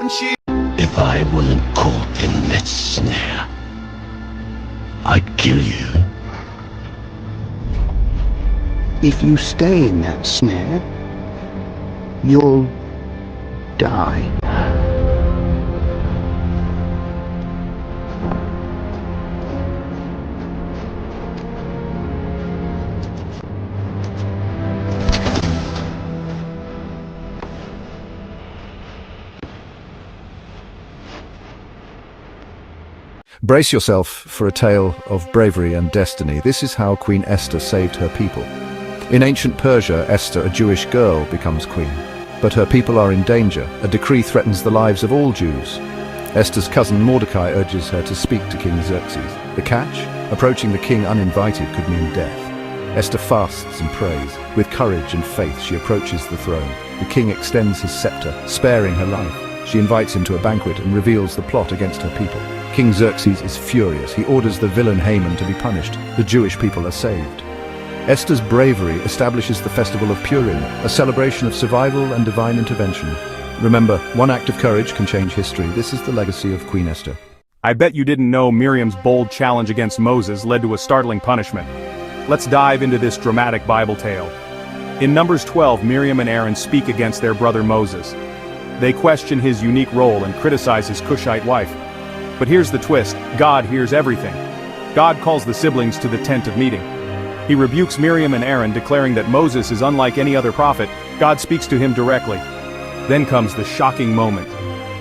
and she... If I wasn't caught in that snare, I'd kill you. If you stay in that snare, you'll die. Brace yourself for a tale of bravery and destiny. This is how Queen Esther saved her people. In ancient Persia, Esther, a Jewish girl, becomes queen. But her people are in danger. A decree threatens the lives of all Jews. Esther's cousin Mordecai urges her to speak to King Xerxes. The catch? Approaching the king uninvited could mean death. Esther fasts and prays. With courage and faith, she approaches the throne. The king extends his scepter, sparing her life. She invites him to a banquet and reveals the plot against her people. King Xerxes is furious. He orders the villain Haman to be punished. The Jewish people are saved. Esther's bravery establishes the festival of Purim, a celebration of survival and divine intervention. Remember, one act of courage can change history. This is the legacy of Queen Esther. I bet you didn't know Miriam's bold challenge against Moses led to a startling punishment. Let's dive into this dramatic Bible tale. In Numbers 12, Miriam and Aaron speak against their brother Moses. They question his unique role and criticize his Cushite wife. But here's the twist: God hears everything. God calls the siblings to the tent of meeting. He rebukes Miriam and Aaron, declaring that Moses is unlike any other prophet. God speaks to him directly. Then comes the shocking moment.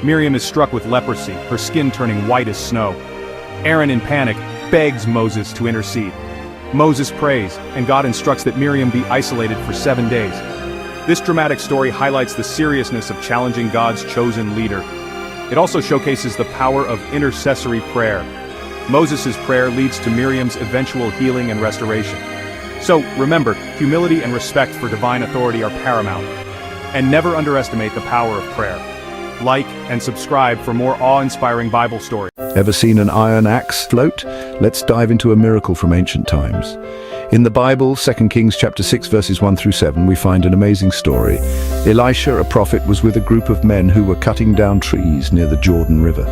Miriam is struck with leprosy, her skin turning white as snow. Aaron, in panic, begs Moses to intercede. Moses prays, and God instructs that Miriam be isolated for 7 days. This dramatic story highlights the seriousness of challenging God's chosen leader. It also showcases the power of intercessory prayer. Moses' prayer leads to Miriam's eventual healing and restoration. So, remember, humility and respect for divine authority are paramount. And never underestimate the power of prayer. Like and subscribe for more awe-inspiring Bible stories. Ever seen an iron axe float? Let's dive into a miracle from ancient times. In the Bible, 2 Kings chapter 6 verses 1 through 7, we find an amazing story. Elisha, a prophet, was with a group of men who were cutting down trees near the Jordan River.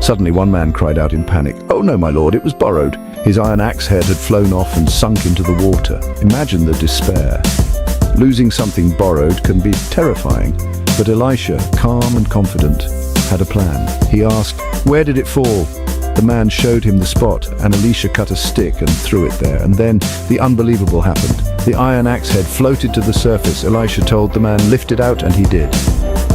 Suddenly one man cried out in panic, "Oh no, my lord, it was borrowed." His iron axe head had flown off and sunk into the water. Imagine the despair. Losing something borrowed can be terrifying, but Elisha, calm and confident, had a plan. He asked, "Where did it fall?" The man showed him the spot, and Elisha cut a stick and threw it there. And then the unbelievable happened. The iron axe head floated to the surface. Elisha told the man, "Lift it out," and he did.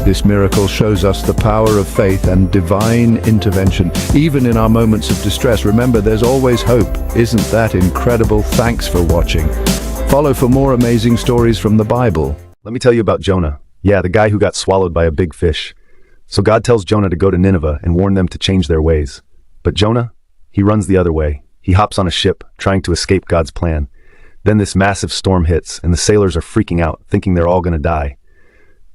This miracle shows us the power of faith and divine intervention. Even in our moments of distress, remember, there's always hope. Isn't that incredible? Thanks for watching. Follow for more amazing stories from the Bible. Let me tell you about Jonah. Yeah, the guy who got swallowed by a big fish. So God tells Jonah to go to Nineveh and warn them to change their ways. But Jonah, he runs the other way. He hops on a ship, trying to escape God's plan. Then this massive storm hits, and the sailors are freaking out, thinking they're all gonna die.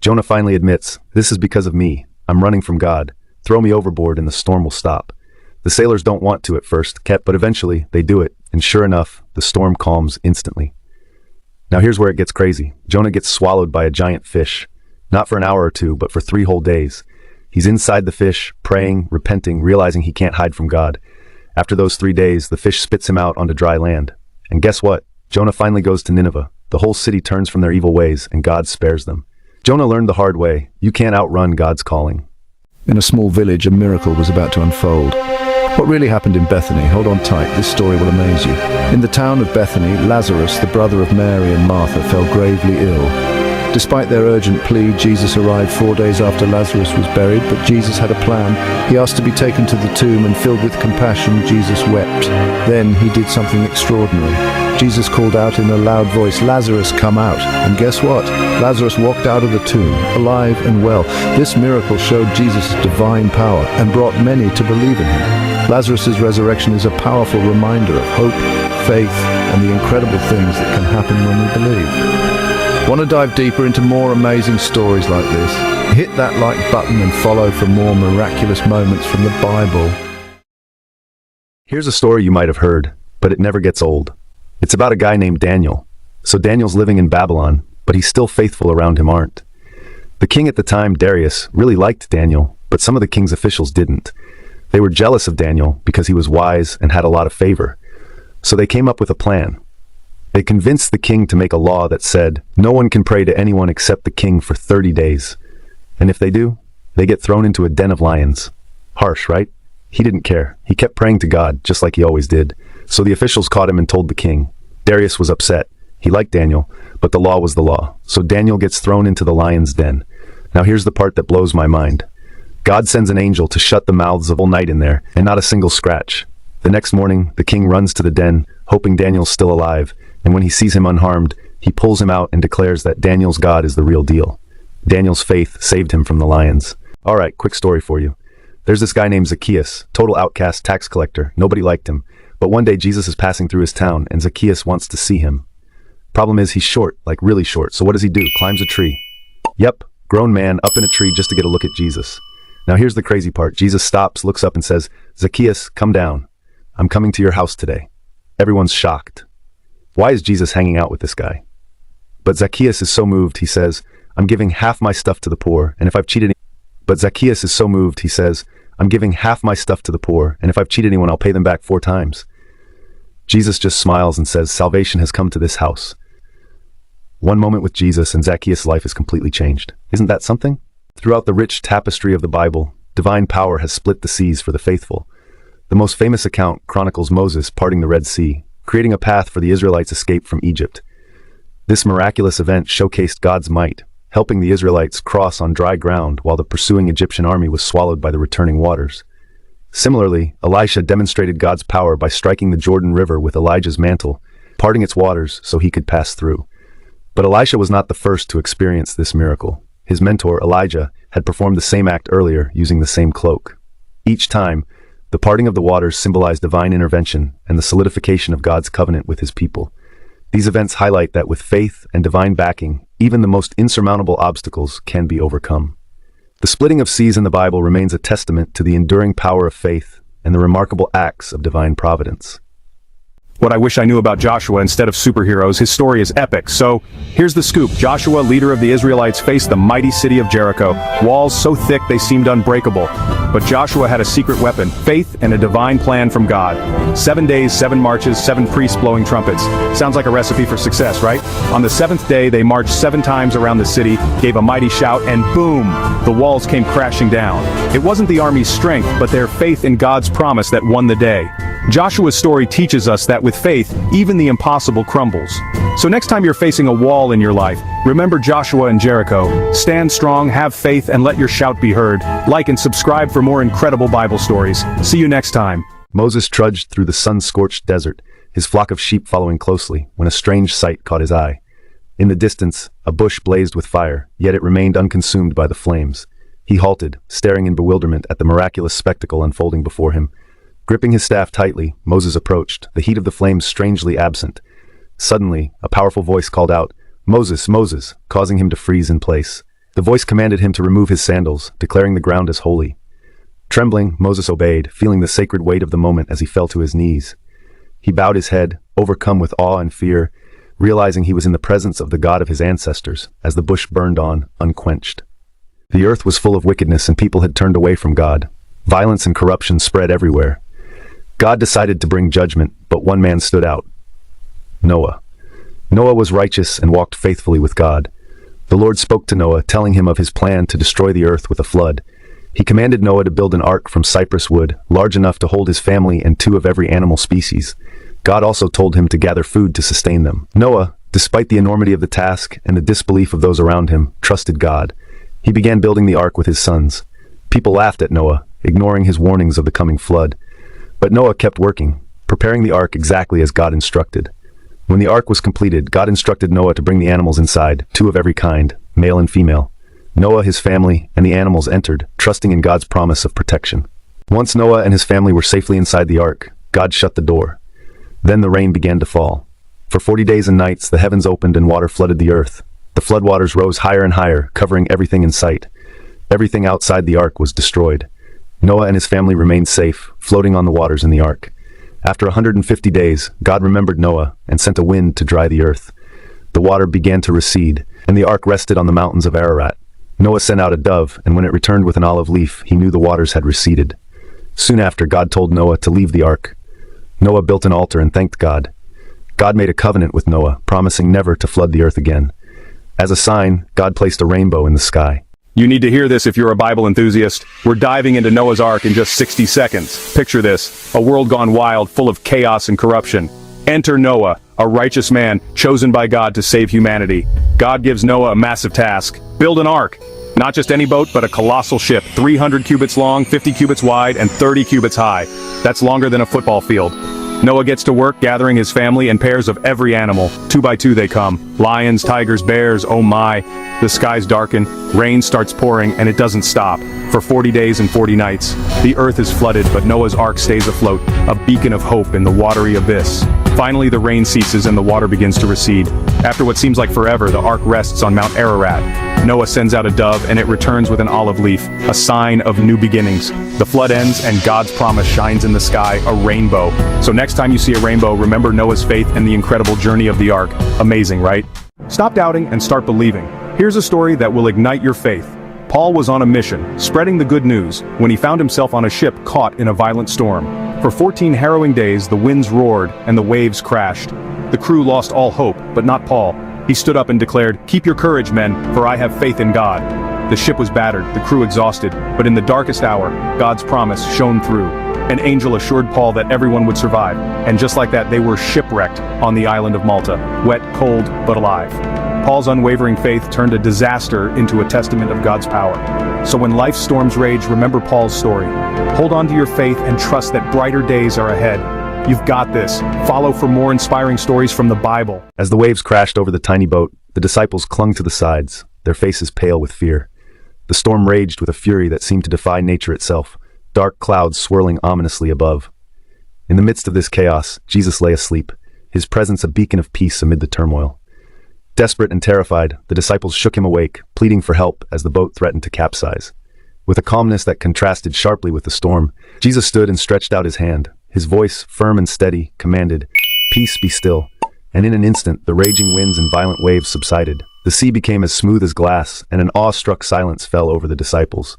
Jonah finally admits, "This is because of me. I'm running from God. Throw me overboard and the storm will stop." The sailors don't want to at first, but eventually they do it, and sure enough, the storm calms instantly. Now here's where it gets crazy. Jonah gets swallowed by a giant fish. Not for an hour or two, but for 3 whole days. He's inside the fish, praying, repenting, realizing he can't hide from God. After those 3 days, the fish spits him out onto dry land. And guess what? Jonah finally goes to Nineveh. The whole city turns from their evil ways, and God spares them. Jonah learned the hard way. You can't outrun God's calling. In a small village, a miracle was about to unfold. What really happened in Bethany? Hold on tight, this story will amaze you. In the town of Bethany, Lazarus, the brother of Mary and Martha, fell gravely ill. Despite their urgent plea, Jesus arrived 4 days after Lazarus was buried, but Jesus had a plan. He asked to be taken to the tomb, and filled with compassion, Jesus wept. Then he did something extraordinary. Jesus called out in a loud voice, "Lazarus, come out." And guess what? Lazarus walked out of the tomb, alive and well. This miracle showed Jesus' divine power and brought many to believe in him. Lazarus' resurrection is a powerful reminder of hope, faith, and the incredible things that can happen when we believe. Want to dive deeper into more amazing stories like this? Hit that like button and follow for more miraculous moments from the Bible. Here's a story you might have heard, but it never gets old. It's about a guy named Daniel. So Daniel's living in Babylon, but he's still faithful around him aren't. The king at the time, Darius, really liked Daniel, but some of the king's officials didn't. They were jealous of Daniel because he was wise and had a lot of favor. So they came up with a plan. They convinced the king to make a law that said, no one can pray to anyone except the king for 30 days. And if they do, they get thrown into a den of lions. Harsh, right? He didn't care. He kept praying to God, just like he always did. So the officials caught him and told the king. Darius was upset. He liked Daniel, but the law was the law. So Daniel gets thrown into the lion's den. Now here's the part that blows my mind. God sends an angel to shut the mouths of all night in there, and not a single scratch. The next morning, the king runs to the den, hoping Daniel's still alive, and when he sees him unharmed, he pulls him out and declares that Daniel's God is the real deal. Daniel's faith saved him from the lions. All right, quick story for you. There's this guy named Zacchaeus, total outcast tax collector. Nobody liked him. But one day Jesus is passing through his town, and Zacchaeus wants to see him. Problem is he's short, like really short, so what does he do? Climbs a tree. Yep, grown man up in a tree just to get a look at Jesus. Now here's the crazy part. Jesus stops, looks up and says, Zacchaeus, come down. I'm coming to your house today. Everyone's shocked. Why is Jesus hanging out with this guy? But Zacchaeus is so moved, he says, I'm giving half my stuff to the poor, and if I've cheated... But Zacchaeus is so moved, he says, I'm giving half my stuff to the poor, and if I've cheated anyone, I'll pay them back 4 times. Jesus just smiles and says, salvation has come to this house. One moment with Jesus and Zacchaeus' life is completely changed. Isn't that something? Throughout the rich tapestry of the Bible, divine power has split the seas for the faithful. The most famous account chronicles Moses parting the Red Sea, creating a path for the Israelites' escape from Egypt. This miraculous event showcased God's might, helping the Israelites cross on dry ground while the pursuing Egyptian army was swallowed by the returning waters. Similarly, Elisha demonstrated God's power by striking the Jordan River with Elijah's mantle, parting its waters so he could pass through. But Elisha was not the first to experience this miracle. His mentor, Elijah, had performed the same act earlier using the same cloak. Each time, the parting of the waters symbolized divine intervention and the solidification of God's covenant with his people. These events highlight that with faith and divine backing, even the most insurmountable obstacles can be overcome. The splitting of seas in the Bible remains a testament to the enduring power of faith and the remarkable acts of divine providence. What I wish I knew about Joshua instead of superheroes, his story is epic. So, here's the scoop. Joshua, leader of the Israelites, faced the mighty city of Jericho. Walls so thick they seemed unbreakable. But Joshua had a secret weapon, faith and a divine plan from God. 7 days, 7 marches, 7 priests blowing trumpets. Sounds like a recipe for success, right? On the 7th day, they marched 7 times around the city, gave a mighty shout, and boom! The walls came crashing down. It wasn't the army's strength, but their faith in God's promise that won the day. Joshua's story teaches us that with faith, even the impossible crumbles. So next time you're facing a wall in your life, remember Joshua and Jericho. Stand strong, have faith, and let your shout be heard. Like and subscribe for more incredible Bible stories. See you next time. Moses trudged through the sun-scorched desert, his flock of sheep following closely, when a strange sight caught his eye. In the distance, a bush blazed with fire, yet it remained unconsumed by the flames. He halted, staring in bewilderment at the miraculous spectacle unfolding before him. Gripping his staff tightly, Moses approached, the heat of the flames strangely absent. Suddenly, a powerful voice called out, "Moses, Moses," causing him to freeze in place. The voice commanded him to remove his sandals, declaring the ground as holy. Trembling, Moses obeyed, feeling the sacred weight of the moment as he fell to his knees. He bowed his head, overcome with awe and fear, realizing he was in the presence of the God of his ancestors, as the bush burned on, unquenched. The earth was full of wickedness and people had turned away from God. Violence and corruption spread everywhere. God decided to bring judgment, but one man stood out. Noah. Noah was righteous and walked faithfully with God. The Lord spoke to Noah, telling him of his plan to destroy the earth with a flood. He commanded Noah to build an ark from cypress wood, large enough to hold his family and 2 of every animal species. God also told him to gather food to sustain them. Noah, despite the enormity of the task and the disbelief of those around him, trusted God. He began building the ark with his sons. People laughed at Noah, ignoring his warnings of the coming flood. But Noah kept working, preparing the ark exactly as God instructed. When the ark was completed, God instructed Noah to bring the animals inside, 2 of every kind, male and female. Noah, his family, and the animals entered, trusting in God's promise of protection. Once Noah and his family were safely inside the ark, God shut the door. Then the rain began to fall. For 40 days and nights, the heavens opened and water flooded the earth. The floodwaters rose higher and higher, covering everything in sight. Everything outside the ark was destroyed. Noah and his family remained safe, floating on the waters in the ark. After 150 days, God remembered Noah and sent a wind to dry the earth. The water began to recede, and the ark rested on the mountains of Ararat. Noah sent out a dove, and when it returned with an olive leaf, he knew the waters had receded. Soon after, God told Noah to leave the ark. Noah built an altar and thanked God. God made a covenant with Noah, promising never to flood the earth again. As a sign, God placed a rainbow in the sky. You need to hear this if you're a Bible enthusiast. We're diving into Noah's Ark in just 60 seconds. Picture this, a world gone wild, full of chaos and corruption. Enter Noah, a righteous man chosen by God to save humanity. God gives Noah a massive task. Build an ark. Not just any boat, but a colossal ship, 300 cubits long, 50 cubits wide, and 30 cubits high. That's longer than a football field. Noah gets to work gathering his family and pairs of every animal. 2 by 2 they come. Lions, tigers, bears, oh my. The skies darken, rain starts pouring, and it doesn't stop. For 40 days and 40 nights, the earth is flooded, but Noah's Ark stays afloat, a beacon of hope in the watery abyss. Finally, the rain ceases and the water begins to recede. After what seems like forever, the Ark rests on Mount Ararat. Noah sends out a dove, and it returns with an olive leaf, a sign of new beginnings. The flood ends, and God's promise shines in the sky, a rainbow. So next time you see a rainbow, remember Noah's faith and the incredible journey of the Ark. Amazing, right? Stop doubting and start believing. Here's a story that will ignite your faith. Paul was on a mission, spreading the good news, when he found himself on a ship caught in a violent storm. For 14 harrowing days, the winds roared and the waves crashed. The crew lost all hope, but not Paul. He stood up and declared, "Keep your courage, men, for I have faith in God." The ship was battered, the crew exhausted, but in the darkest hour, God's promise shone through. An angel assured Paul that everyone would survive, and just like that, they were shipwrecked on the island of Malta, wet, cold, but alive. Paul's unwavering faith turned a disaster into a testament of God's power. So when life's storms rage, remember Paul's story. Hold on to your faith and trust that brighter days are ahead. You've got this. Follow for more inspiring stories from the Bible. As the waves crashed over the tiny boat, the disciples clung to the sides, their faces pale with fear. The storm raged with a fury that seemed to defy nature itself, dark clouds swirling ominously above. In the midst of this chaos, Jesus lay asleep, his presence a beacon of peace amid the turmoil. Desperate and terrified, the disciples shook him awake, pleading for help as the boat threatened to capsize. With a calmness that contrasted sharply with the storm, Jesus stood and stretched out his hand. His voice, firm and steady, commanded, "Peace, be still." And in an instant, the raging winds and violent waves subsided. The sea became as smooth as glass, and an awe-struck silence fell over the disciples.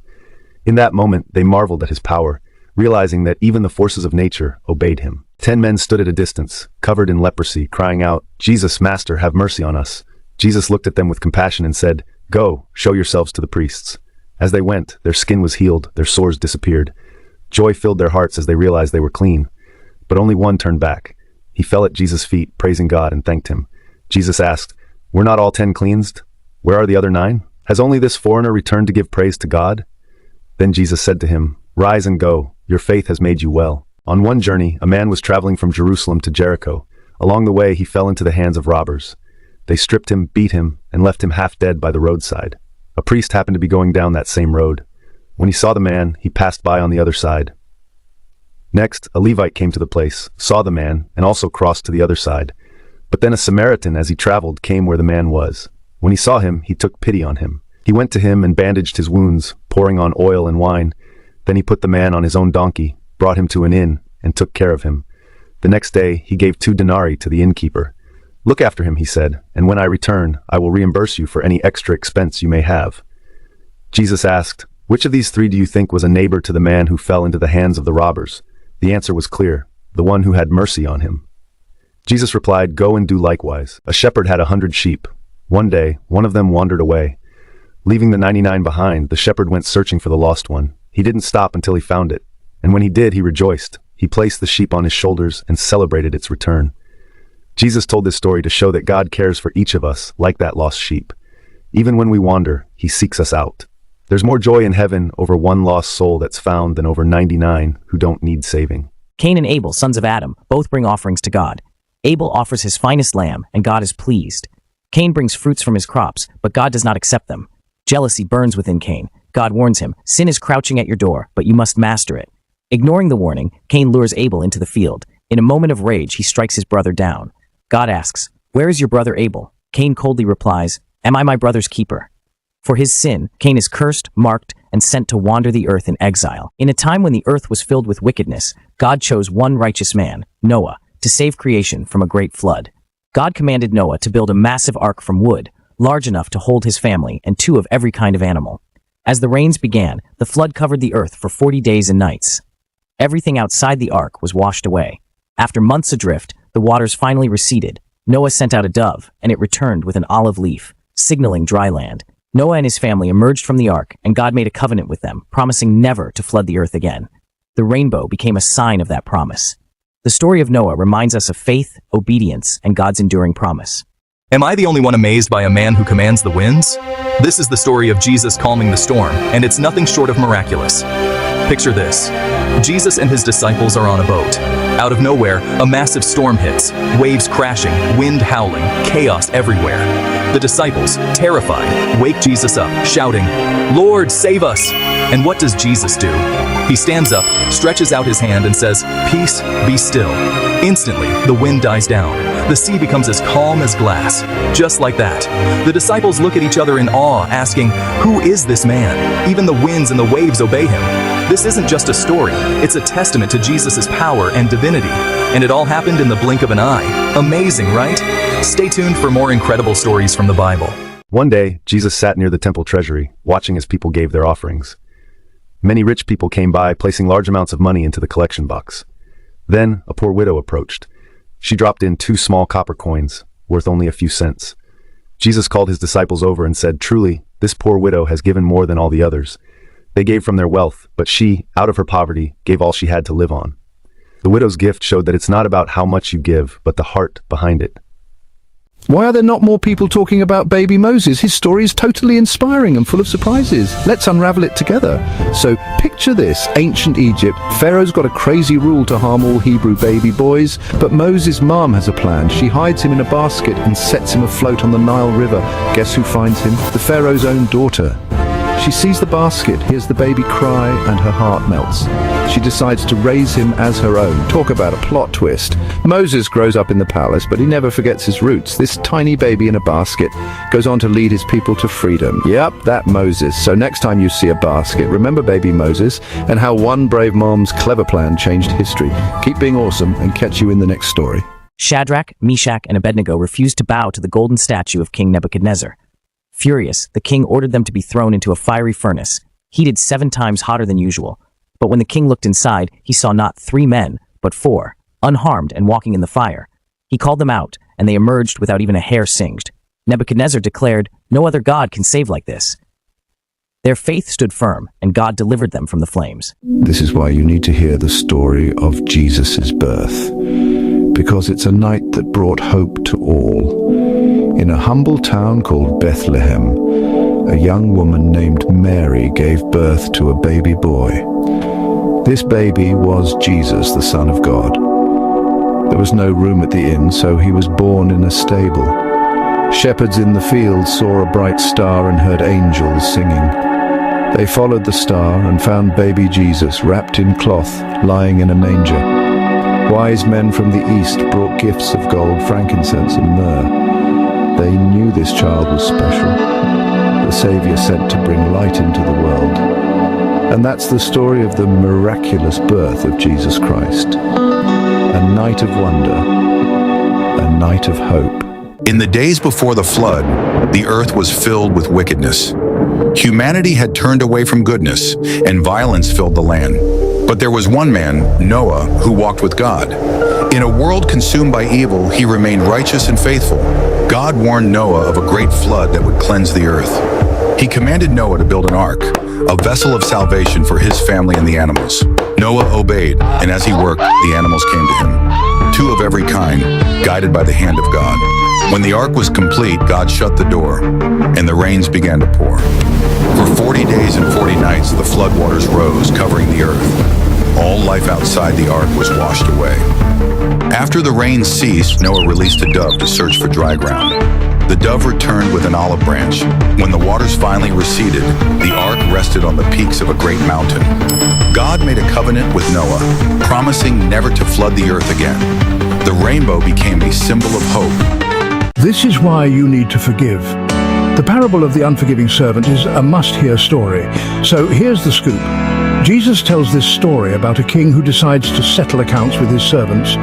In that moment, they marveled at his power, realizing that even the forces of nature obeyed him. 10 men stood at a distance, covered in leprosy, crying out, "Jesus, Master, have mercy on us." Jesus looked at them with compassion and said, "Go, show yourselves to the priests." As they went, their skin was healed, their sores disappeared. Joy filled their hearts as they realized they were clean. But only one turned back. He fell at Jesus' feet, praising God, and thanked him. Jesus asked, "Were not all 10 cleansed? Where are the other 9? Has only this foreigner returned to give praise to God?" Then Jesus said to him, "Rise and go. Your faith has made you well." On one journey, a man was traveling from Jerusalem to Jericho. Along the way, he fell into the hands of robbers. They stripped him, beat him, and left him half dead by the roadside. A priest happened to be going down that same road. When he saw the man, he passed by on the other side. Next, a Levite came to the place, saw the man, and also crossed to the other side. But then a Samaritan, as he traveled, came where the man was. When he saw him, he took pity on him. He went to him and bandaged his wounds, pouring on oil and wine. Then he put the man on his own donkey, brought him to an inn, and took care of him. The next day, he gave 2 denarii to the innkeeper. "Look after him," he said, "and when I return, I will reimburse you for any extra expense you may have." Jesus asked, "Which of these 3 do you think was a neighbor to the man who fell into the hands of the robbers?" The answer was clear, the one who had mercy on him. Jesus replied, "Go and do likewise." A shepherd had 100 sheep. One day, one of them wandered away. Leaving the 99 behind, the shepherd went searching for the lost one. He didn't stop until he found it. And when he did, he rejoiced. He placed the sheep on his shoulders and celebrated its return. Jesus told this story to show that God cares for each of us, like that lost sheep. Even when we wander, he seeks us out. There's more joy in heaven over one lost soul that's found than over 99 who don't need saving. Cain and Abel, sons of Adam, both bring offerings to God. Abel offers his finest lamb, and God is pleased. Cain brings fruits from his crops, but God does not accept them. Jealousy burns within Cain. God warns him, "Sin is crouching at your door, but you must master it." Ignoring the warning, Cain lures Abel into the field. In a moment of rage, he strikes his brother down. God asks, "Where is your brother Abel?" Cain coldly replies, "Am I my brother's keeper?" For his sin, Cain is cursed, marked, and sent to wander the earth in exile. In a time when the earth was filled with wickedness, God chose one righteous man, Noah, to save creation from a great flood. God commanded Noah to build a massive ark from wood, large enough to hold his family and 2 of every kind of animal. As the rains began, the flood covered the earth for 40 days and nights. Everything outside the ark was washed away. After months adrift, the waters finally receded. Noah sent out a dove, and it returned with an olive leaf, signaling dry land. Noah and his family emerged from the ark, and God made a covenant with them, promising never to flood the earth again. The rainbow became a sign of that promise. The story of Noah reminds us of faith, obedience, and God's enduring promise. Am I the only one amazed by a man who commands the winds? This is the story of Jesus calming the storm, and it's nothing short of miraculous. Picture this. Jesus and his disciples are on a boat. Out of nowhere, a massive storm hits, waves crashing, wind howling, chaos everywhere. The disciples, terrified, wake Jesus up, shouting, "Lord, save us!" And what does Jesus do? He stands up, stretches out his hand and says, "Peace, be still." Instantly, the wind dies down. The sea becomes as calm as glass. Just like that. The disciples look at each other in awe, asking, "Who is this man?" Even the winds and the waves obey him. This isn't just a story, it's a testament to Jesus' power and divinity. And it all happened in the blink of an eye. Amazing, right? Stay tuned for more incredible stories from the Bible. One day, Jesus sat near the temple treasury, watching as people gave their offerings. Many rich people came by, placing large amounts of money into the collection box. Then, a poor widow approached. She dropped in 2 small copper coins, worth only a few cents. Jesus called his disciples over and said, "Truly, this poor widow has given more than all the others. They gave from their wealth, but she, out of her poverty, gave all she had to live on." The widow's gift showed that it's not about how much you give, but the heart behind it. Why are there not more people talking about baby Moses? His story is totally inspiring and full of surprises. Let's unravel it together. So picture this, ancient Egypt. Pharaoh's got a crazy rule to harm all Hebrew baby boys, but Moses' mom has a plan. She hides him in a basket and sets him afloat on the Nile River. Guess who finds him? The Pharaoh's own daughter. She sees the basket, hears the baby cry, and her heart melts. She decides to raise him as her own. Talk about a plot twist. Moses grows up in the palace, but he never forgets his roots. This tiny baby in a basket goes on to lead his people to freedom. Yep, that Moses. So next time you see a basket, remember baby Moses and how one brave mom's clever plan changed history. Keep being awesome and catch you in the next story. Shadrach, Meshach, and Abednego refused to bow to the golden statue of King Nebuchadnezzar. Furious, the king ordered them to be thrown into a fiery furnace, heated 7 times hotter than usual. But when the king looked inside, he saw not 3 men, but 4, unharmed and walking in the fire. He called them out, and they emerged without even a hair singed. Nebuchadnezzar declared, "No other god can save like this." Their faith stood firm, and God delivered them from the flames. This is why you need to hear the story of Jesus' birth, because it's a night that brought hope to all. In a humble town called Bethlehem, a young woman named Mary gave birth to a baby boy. This baby was Jesus, the Son of God. There was no room at the inn, so he was born in a stable. Shepherds in the field saw a bright star and heard angels singing. They followed the star and found baby Jesus wrapped in cloth, lying in a manger. Wise men from the east brought gifts of gold, frankincense, and myrrh. They knew this child was special, the Savior sent to bring light into the world. And that's the story of the miraculous birth of Jesus Christ. A night of wonder, a night of hope. In the days before the flood, the earth was filled with wickedness. Humanity had turned away from goodness, and violence filled the land. But there was one man, Noah, who walked with God. In a world consumed by evil, he remained righteous and faithful. God warned Noah of a great flood that would cleanse the earth. He commanded Noah to build an ark, a vessel of salvation for his family and the animals. Noah obeyed, and as he worked, the animals came to him. 2 of every kind, guided by the hand of God. When the ark was complete, God shut the door, and the rains began to pour. For 40 days and 40 nights, the floodwaters rose, covering the earth. All life outside the ark was washed away. After the rain ceased, Noah released a dove to search for dry ground. The dove returned with an olive branch. When the waters finally receded, the ark rested on the peaks of a great mountain. God made a covenant with Noah, promising never to flood the earth again. The rainbow became a symbol of hope. This is why you need to forgive. The parable of the unforgiving servant is a must-hear story. So here's the scoop. Jesus tells this story about a king who decides to settle accounts with his servants.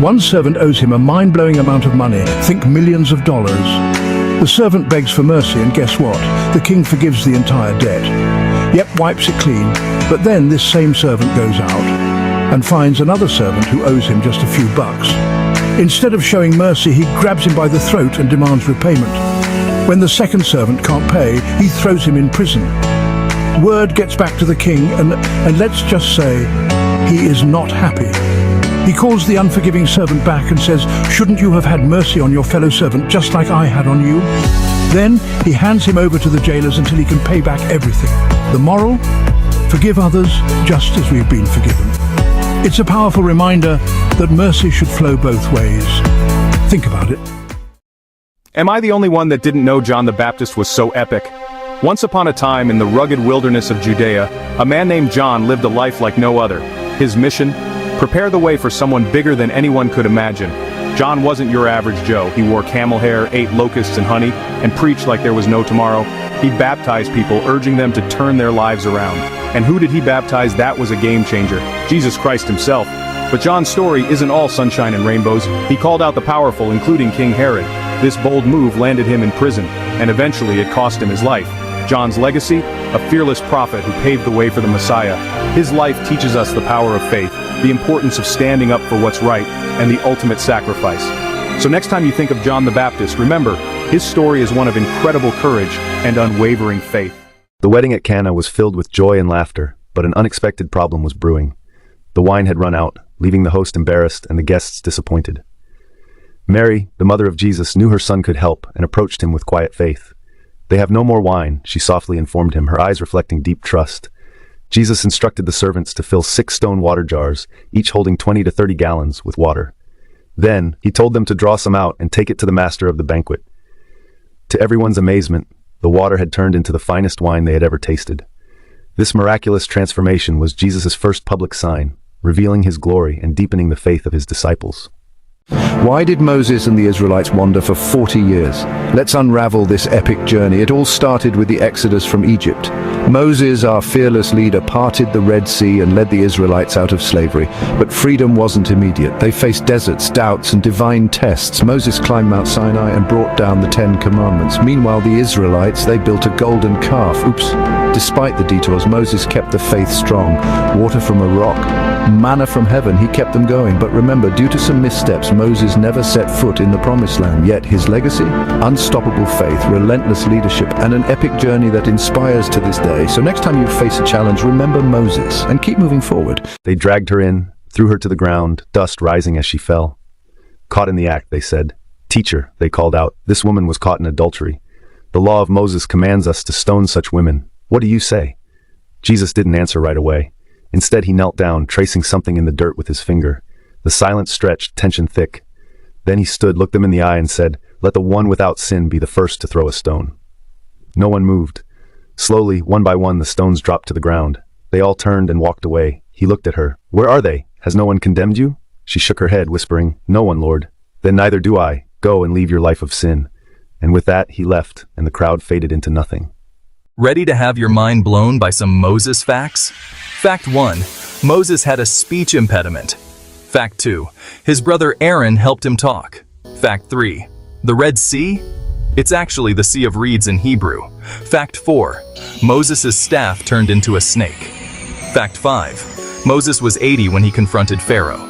One servant owes him a mind-blowing amount of money, think millions of dollars. The servant begs for mercy, and guess what? The king forgives the entire debt. Yep, wipes it clean, but then this same servant goes out and finds another servant who owes him just a few bucks. Instead of showing mercy, he grabs him by the throat and demands repayment. When the second servant can't pay, he throws him in prison. Word gets back to the king, and let's just say, he is not happy. He calls the unforgiving servant back and says, "Shouldn't you have had mercy on your fellow servant just like I had on you?" Then he hands him over to the jailers until he can pay back everything. The moral? Forgive others just as we've been forgiven. It's a powerful reminder that mercy should flow both ways. Think about it. Am I the only one that didn't know John the Baptist was so epic? Once upon a time in the rugged wilderness of Judea, a man named John lived a life like no other. His mission? Prepare the way for someone bigger than anyone could imagine. John wasn't your average Joe. He wore camel hair, ate locusts and honey, and preached like there was no tomorrow. He baptized people, urging them to turn their lives around. And who did he baptize? That was a game changer. Jesus Christ himself. But John's story isn't all sunshine and rainbows. He called out the powerful, including King Herod. This bold move landed him in prison, and eventually it cost him his life. John's legacy? A fearless prophet who paved the way for the Messiah. His life teaches us the power of faith, the importance of standing up for what's right, and the ultimate sacrifice. So next time you think of John the Baptist, remember, his story is one of incredible courage and unwavering faith. The wedding at Cana was filled with joy and laughter, but an unexpected problem was brewing. The wine had run out, leaving the host embarrassed and the guests disappointed. Mary, the mother of Jesus, knew her son could help and approached him with quiet faith. "They have no more wine," she softly informed him, her eyes reflecting deep trust. Jesus instructed the servants to fill 6 stone water jars, each holding 20 to 30 gallons, with water. Then, he told them to draw some out and take it to the master of the banquet. To everyone's amazement, the water had turned into the finest wine they had ever tasted. This miraculous transformation was Jesus' first public sign, revealing his glory and deepening the faith of his disciples. Why did Moses and the Israelites wander for 40 years? Let's unravel this epic journey. It all started with the Exodus from Egypt. Moses, our fearless leader, parted the Red Sea and led the Israelites out of slavery. But freedom wasn't immediate. They faced deserts, doubts, and divine tests. Moses climbed Mount Sinai and brought down the 10 Commandments. Meanwhile, the Israelites, they built a golden calf. Oops. Despite the detours, Moses kept the faith strong. Water from a rock, manna from heaven, he kept them going. But remember, due to some missteps, Moses never set foot in the promised land. Yet his legacy? Unstoppable faith, relentless leadership, and an epic journey that inspires to this day. So next time you face a challenge, remember Moses and keep moving forward. They dragged her in, threw her to the ground, dust rising as she fell. Caught in the act, they said. "Teacher," they called out, "this woman was caught in adultery. The law of Moses commands us to stone such women. What do you say?" Jesus didn't answer right away. Instead, he knelt down, tracing something in the dirt with his finger. The silence stretched, tension thick. Then he stood, looked them in the eye, and said, "Let the one without sin be the first to throw a stone." No one moved. Slowly, one by one, the stones dropped to the ground. They all turned and walked away. He looked at her. "Where are they? Has no one condemned you?" She shook her head, whispering, "No one, Lord." "Then neither do I. Go and leave your life of sin." And with that, he left, and the crowd faded into nothing. Ready to have your mind blown by some Moses facts? Fact 1. Moses had a speech impediment. Fact 2. His brother Aaron helped him talk. Fact 3. The Red Sea? It's actually the Sea of Reeds in Hebrew. Fact 4. Moses' staff turned into a snake. Fact 5. Moses was 80 when he confronted Pharaoh.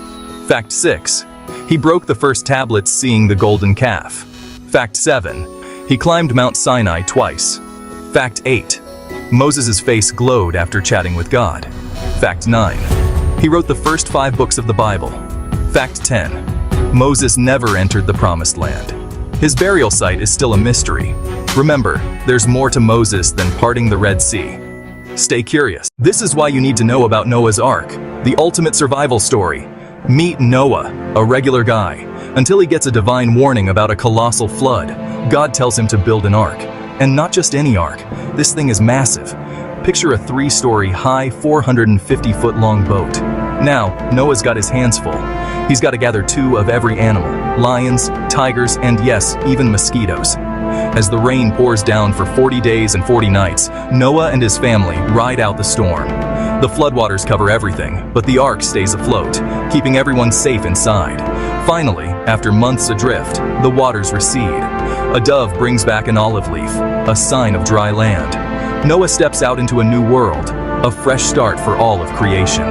Fact 6. He broke the first tablets seeing the golden calf. Fact 7. He climbed Mount Sinai twice. Fact 8. Moses' face glowed after chatting with God. Fact 9. He wrote the first 5 books of the Bible. Fact 10. Moses never entered the Promised Land. His burial site is still a mystery. Remember, there's more to Moses than parting the Red Sea. Stay curious. This is why you need to know about Noah's Ark, the ultimate survival story. Meet Noah, a regular guy, until he gets a divine warning about a colossal flood. God tells him to build an ark. And not just any ark. This thing is massive. Picture a 3-story high, 450-foot-long boat. Now, Noah's got his hands full. He's got to gather 2 of every animal, lions, tigers, and yes, even mosquitoes. As the rain pours down for 40 days and 40 nights, Noah and his family ride out the storm. The floodwaters cover everything, but the ark stays afloat, keeping everyone safe inside. Finally, after months adrift, the waters recede. A dove brings back an olive leaf, a sign of dry land. Noah steps out into a new world, a fresh start for all of creation.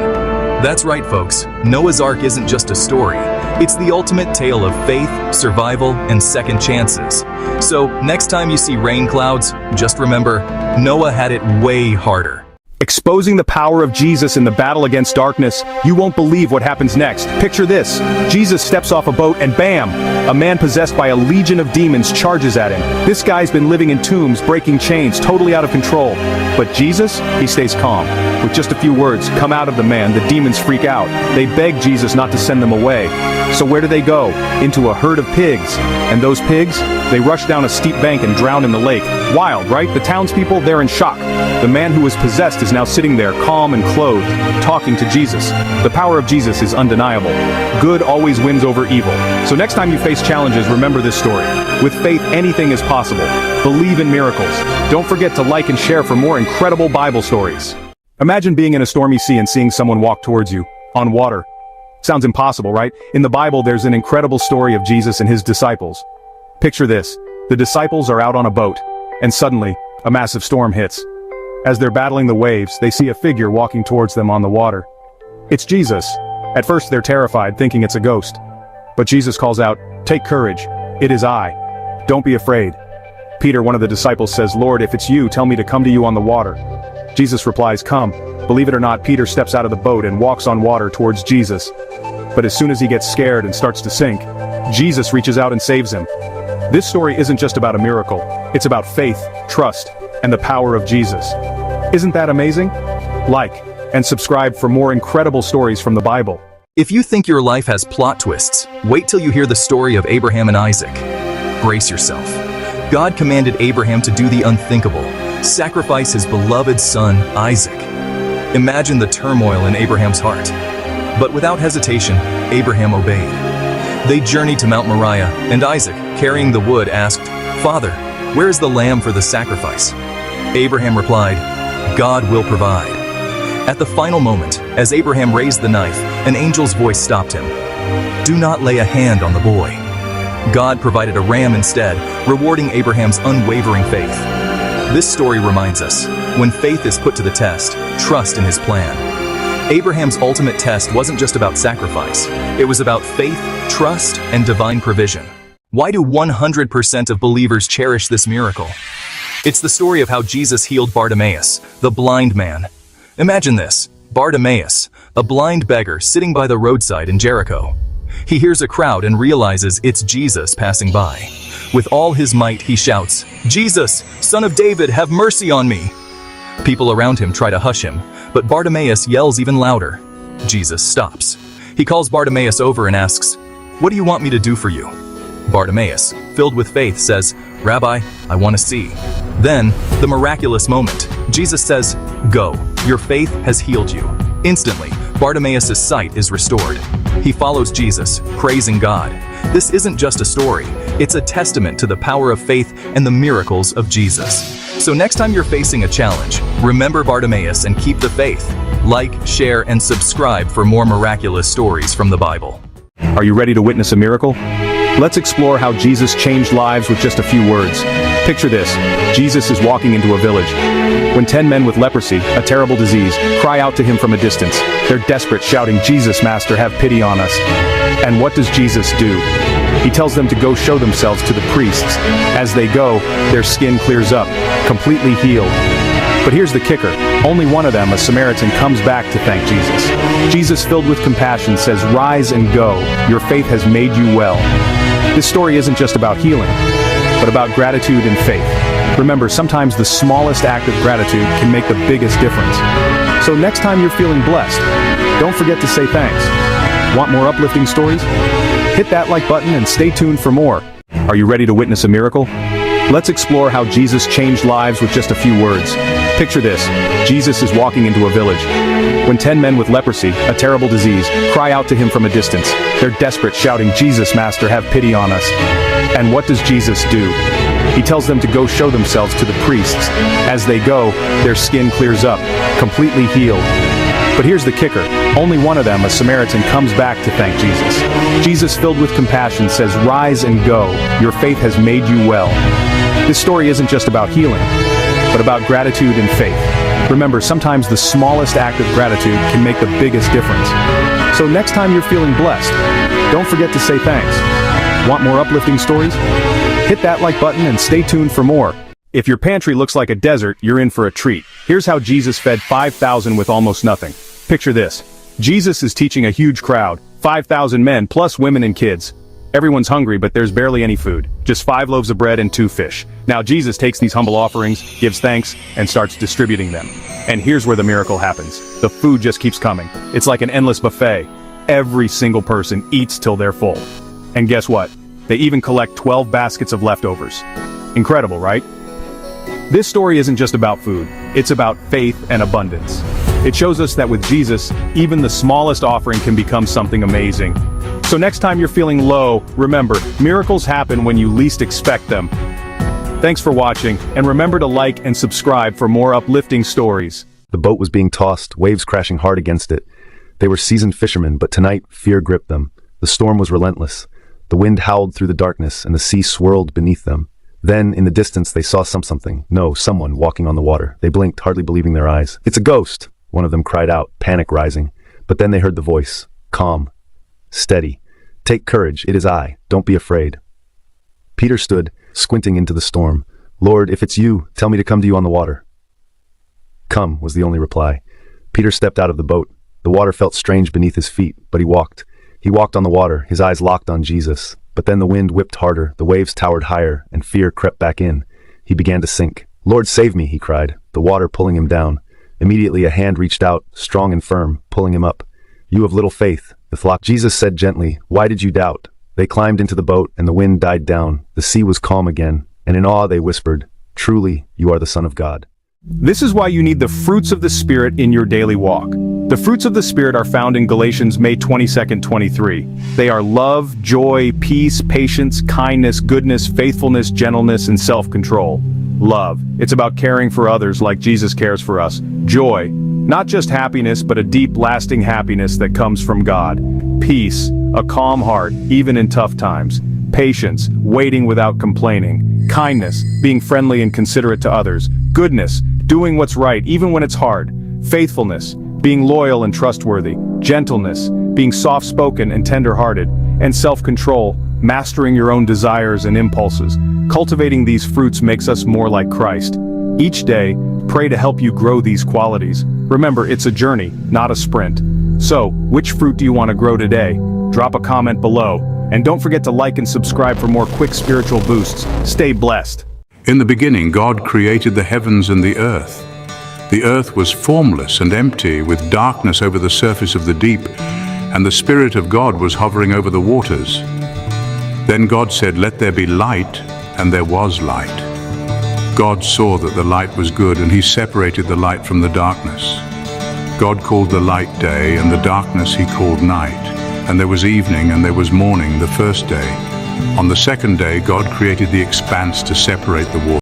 That's right, folks. Noah's Ark isn't just a story. It's the ultimate tale of faith, survival, and second chances. So, next time you see rain clouds, just remember, Noah had it way harder. Exposing the power of Jesus in the battle against darkness, you won't believe what happens next. Picture this. Jesus steps off a boat and bam! A man possessed by a legion of demons charges at him. This guy's been living in tombs, breaking chains, totally out of control. But Jesus, he stays calm. With just a few words come out of the man, the demons freak out. They beg Jesus not to send them away. So where do they go? Into a herd of pigs. And those pigs, they rush down a steep bank and drown in the lake. Wild, right? The townspeople, they're in shock. The man who was possessed is now sitting there, calm and clothed, talking to Jesus. The power of Jesus is undeniable. Good always wins over evil. So next time you face challenges, remember this story. With faith, anything is possible. Believe in miracles. Don't forget to like and share for more incredible Bible stories. Imagine being in a stormy sea and seeing someone walk towards you, on water. Sounds impossible, right? In the Bible, there's an incredible story of Jesus and his disciples. Picture this. The disciples are out on a boat, and suddenly, a massive storm hits. As they're battling the waves, they see a figure walking towards them on the water. It's Jesus. At first they're terrified, thinking it's a ghost. But Jesus calls out, "Take courage. It is I. Don't be afraid." Peter, one of the disciples, says, "Lord, if it's you, tell me to come to you on the water." Jesus replies, "Come." Believe it or not, Peter steps out of the boat and walks on water towards Jesus. But as soon as he gets scared and starts to sink, Jesus reaches out and saves him. This story isn't just about a miracle. It's about faith, trust, and the power of Jesus. Isn't that amazing? Like and subscribe for more incredible stories from the Bible. If you think your life has plot twists, wait till you hear the story of Abraham and Isaac. Brace yourself. God commanded Abraham to do the unthinkable, sacrifice his beloved son, Isaac. Imagine the turmoil in Abraham's heart. But without hesitation, Abraham obeyed. They journeyed to Mount Moriah, and Isaac, carrying the wood, asked, "Father, where is the lamb for the sacrifice?" Abraham replied, "God will provide." At the final moment, as Abraham raised the knife, an angel's voice stopped him. "Do not lay a hand on the boy." God provided a ram instead, rewarding Abraham's unwavering faith. This story reminds us, when faith is put to the test, trust in his plan. Abraham's ultimate test wasn't just about sacrifice. It was about faith, trust, and divine provision. Why do 100% of believers cherish this miracle? It's the story of how Jesus healed Bartimaeus, the blind man. Imagine this, Bartimaeus, a blind beggar sitting by the roadside in Jericho. He hears a crowd and realizes it's Jesus passing by. With all his might, he shouts, "Jesus, Son of David, have mercy on me!" People around him try to hush him, but Bartimaeus yells even louder. Jesus stops. He calls Bartimaeus over and asks, "What do you want me to do for you?" Bartimaeus, filled with faith, says, "Rabbi, I want to see." Then, the miraculous moment. Jesus says, "Go, your faith has healed you." Instantly, Bartimaeus' sight is restored. He follows Jesus, praising God. This isn't just a story. It's a testament to the power of faith and the miracles of Jesus. So next time you're facing a challenge, remember Bartimaeus and keep the faith. Like, share, and subscribe for more miraculous stories from the Bible. Are you ready to witness a miracle? Let's explore how Jesus changed lives with just a few words. Picture this. Jesus is walking into a village. When 10 men with leprosy, a terrible disease, cry out to him from a distance. They're desperate, shouting, "Jesus, Master, have pity on us." And what does Jesus do? He tells them to go show themselves to the priests. As they go, their skin clears up, completely healed. But here's the kicker. Only one of them, a Samaritan, comes back to thank Jesus. Jesus, filled with compassion, says, "Rise and go. Your faith has made you well." This story isn't just about healing, but about gratitude and faith. Remember, sometimes the smallest act of gratitude can make the biggest difference. So next time you're feeling blessed, don't forget to say thanks. Want more uplifting stories? Hit that like button and stay tuned for more. Are you ready to witness a miracle? Let's explore how Jesus changed lives with just a few words. Picture this. Jesus is walking into a village. When 10 men with leprosy, a terrible disease, cry out to him from a distance. They're desperate, shouting, "Jesus, Master, have pity on us." And what does Jesus do? He tells them to go show themselves to the priests. As they go, their skin clears up, completely healed. But here's the kicker. Only one of them, a Samaritan, comes back to thank Jesus. Jesus, filled with compassion, says, "Rise and go. Your faith has made you well." This story isn't just about healing, but about gratitude and faith. Remember, sometimes the smallest act of gratitude can make the biggest difference. So next time you're feeling blessed, don't forget to say thanks. Want more uplifting stories? Hit that like button and stay tuned for more. If your pantry looks like a desert, you're in for a treat. Here's how Jesus fed 5,000 with almost nothing. Picture this. Jesus is teaching a huge crowd, 5,000 men plus women and kids. Everyone's hungry, but there's barely any food. Just 5 loaves of bread and 2 fish. Now Jesus takes these humble offerings, gives thanks, and starts distributing them. And here's where the miracle happens. The food just keeps coming. It's like an endless buffet. Every single person eats till they're full. And guess what? They even collect 12 baskets of leftovers. Incredible, right? This story isn't just about food. It's about faith and abundance. It shows us that with Jesus, even the smallest offering can become something amazing. So next time you're feeling low, remember, miracles happen when you least expect them. Thanks for watching, and remember to like and subscribe for more uplifting stories. The boat was being tossed, waves crashing hard against it. They were seasoned fishermen, but tonight, fear gripped them. The storm was relentless. The wind howled through the darkness, and the sea swirled beneath them. Then, in the distance, they saw someone walking on the water. They blinked, hardly believing their eyes. "It's a ghost!" one of them cried out, panic rising. But then they heard the voice, calm, steady. "Take courage, it is I. Don't be afraid." Peter stood, squinting into the storm. "Lord, if it's you, tell me to come to you on the water." "Come," was the only reply. Peter stepped out of the boat. The water felt strange beneath his feet, but he walked. He walked on the water, his eyes locked on Jesus. But then the wind whipped harder, the waves towered higher, and fear crept back in. He began to sink. "Lord, save me," he cried, the water pulling him down. Immediately a hand reached out, strong and firm, pulling him up. "You of little faith," the flock. Jesus said gently, "Why did you doubt?" They climbed into the boat, and the wind died down. The sea was calm again, and in awe they whispered, "Truly, you are the Son of God." This is why you need the fruits of the Spirit in your daily walk. The fruits of the Spirit are found in Galatians May 22nd, 23. They are love, joy, peace, patience, kindness, goodness, faithfulness, gentleness, and self-control. Love. It's about caring for others like Jesus cares for us. Joy. Not just happiness, but a deep, lasting happiness that comes from God. Peace. A calm heart, even in tough times. Patience. Waiting without complaining. Kindness. Being friendly and considerate to others. Goodness. Doing what's right, even when it's hard. Faithfulness. Being loyal and trustworthy. Gentleness. Being soft-spoken and tender-hearted. And self-control. Mastering your own desires and impulses. Cultivating these fruits makes us more like Christ. Each day, pray to help you grow these qualities. Remember, it's a journey, not a sprint. So, which fruit do you want to grow today? Drop a comment below. And don't forget to like and subscribe for more quick spiritual boosts. Stay blessed. In the beginning, God created the heavens and the earth. The earth was formless and empty, with darkness over the surface of the deep, and the Spirit of God was hovering over the waters. Then God said, "Let there be light," and there was light. God saw that the light was good, and he separated the light from the darkness. God called the light day, and the darkness he called night. And there was evening, and there was morning the first day. On the second day, God created the expanse to separate the waters.